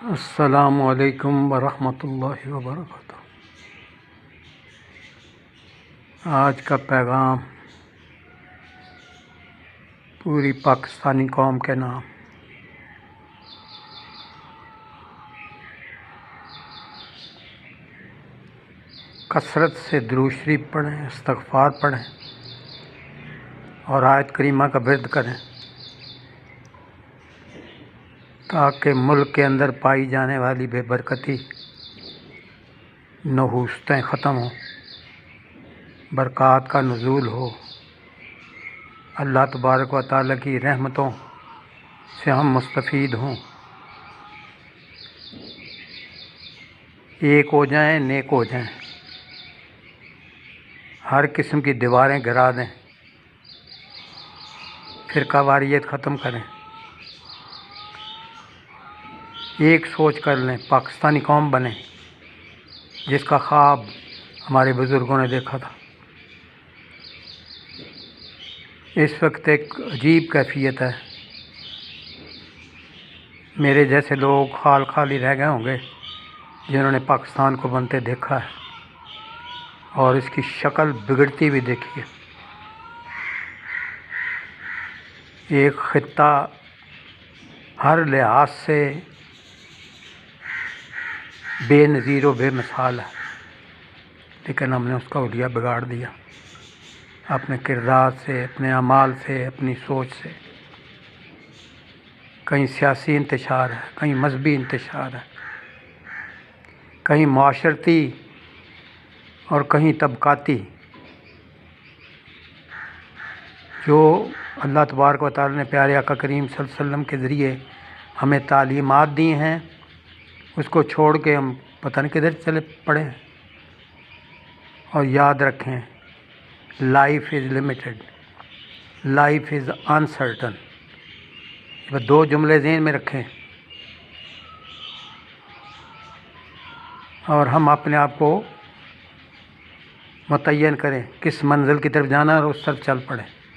السلام علیکم ورحمۃ اللہ وبرکاتہ۔ آج کا پیغام پوری پاکستانی قوم کے نام۔ کثرت سے درود شریف پڑھیں، استغفار پڑھیں اور آیت کریمہ کا ورد کریں تاکہ ملک کے اندر پائی جانے والی بے برکتی نحوستیں ختم ہوں، برکات کا نزول ہو، اللہ تبارک و تعالیٰ کی رحمتوں سے ہم مستفید ہوں، ایک ہو جائیں، نیک ہو جائیں، ہر قسم کی دیواریں گرا دیں، فرقہ واریت ختم کریں، ایک سوچ کر لیں، پاکستانی قوم بنیں جس کا خواب ہمارے بزرگوں نے دیکھا تھا۔ اس وقت ایک عجیب کیفیت ہے، میرے جیسے لوگ خال خالی رہ گئے ہوں گے جنہوں نے پاکستان کو بنتے دیکھا ہے اور اس کی شکل بگڑتی بھی دیکھی ہے۔ ایک خطہ ہر لحاظ سے بے نظیر و بے مثال ہے، لیکن ہم نے اس کا حلیہ بگاڑ دیا اپنے کردار سے، اپنے اعمال سے، اپنی سوچ سے۔ کہیں سیاسی انتشار ہے، کہیں مذہبی انتشار ہے، کہیں معاشرتی اور کہیں طبقاتی۔ جو اللہ تبارک و تعالیٰ نے پیارے آقا کریم صلی اللہ علیہ وسلم کے ذریعے ہمیں تعلیمات دی ہیں، اس کو چھوڑ کے ہم پتہ نہیں کدھر چلے پڑے ہیں۔ اور یاد رکھیں، life is limited, life is uncertain. بس دو جملے ذہن میں رکھیں اور ہم اپنے آپ کو متعین کریں کس منزل کی طرف جانا ہے اور اس طرف چل پڑیں۔